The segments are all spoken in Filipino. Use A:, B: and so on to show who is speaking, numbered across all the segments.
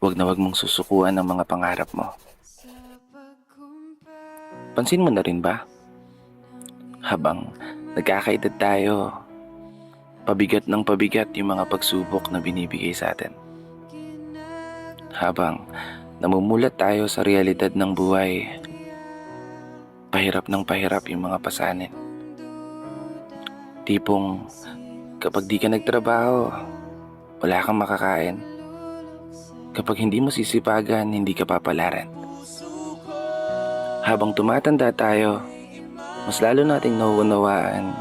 A: Huwag na huwag mong susukuan ang mga pangarap mo. Pansin mo na rin ba? Habang nagkakaedad tayo, pabigat ng pabigat yung mga pagsubok na binibigay sa atin. Habang namumulat tayo sa realidad ng buhay, pahirap ng pahirap yung mga pasanin. Tipong kapag di ka nagtrabaho, wala kang makakain. Kapag hindi mo sisipagan, hindi ka papalaran. Habang tumatanda tayo, mas lalo nating nauunawaan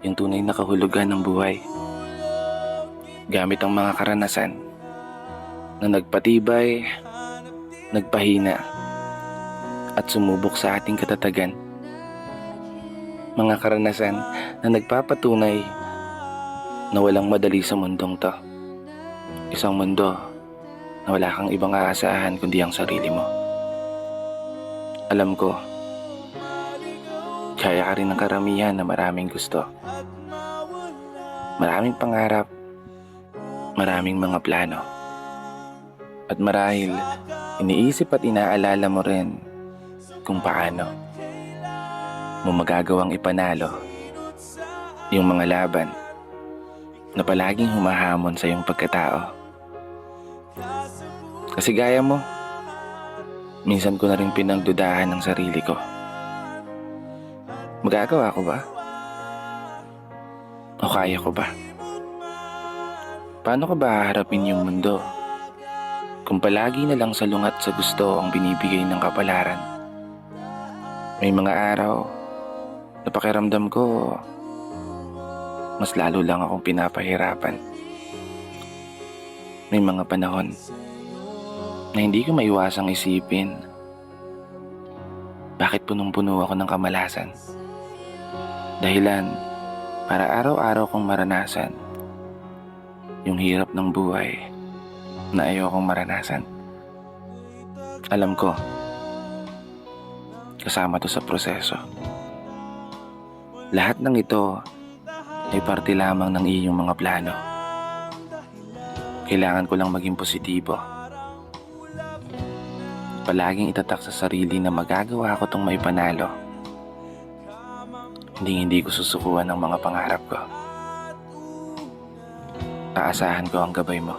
A: yung tunay na kahulugan ng buhay. Gamit ang mga karanasan na nagpatibay, nagpahina, at sumubok sa ating katatagan. Mga karanasan na nagpapatunay na walang madali sa mundong to. Isang mundo na wala kang ibang aasahan kundi ang sarili mo. Alam ko, kaya ka rin ng karamihan na maraming gusto. Maraming pangarap, maraming mga plano. At marahil, iniisip at inaalala mo rin kung paano mo magagawang ipanalo yung mga laban na palaging humahamon sa iyong pagkatao. Kasi gaya mo, minsan ko na rin pinagdudahan ng sarili ko. Magagawa ko ba? O kaya ko ba? Paano ko ba haharapin yung mundo kung palagi na lang salungat sa gusto ang binibigay ng kapalaran? May mga araw na pakiramdam ko mas lalo lang akong pinapahirapan. May mga panahon na hindi ko maiwasang isipin, bakit punong-puno ako ng kamalasan? Dahilan para araw-araw kong maranasan yung hirap ng buhay na ayokong maranasan. Alam ko, kasama to sa proseso. Lahat ng ito ay parte lamang ng iyong mga plano. Kailangan ko lang maging positibo. Palaging itatak sa sarili na magagawa ko tong maipanalo. Hindi ko susukuan ang mga pangarap ko. Aasahan ko ang gabay mo.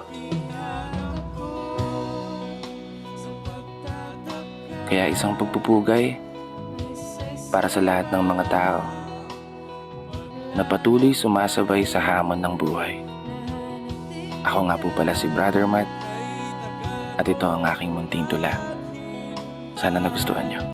A: Kaya isang pagpupugay para sa lahat ng mga tao na patuloy sumasabay sa hamon ng buhay. Ako nga po pala si Brother Matt at ito ang aking munting tula. Sana nagustuhan niyo.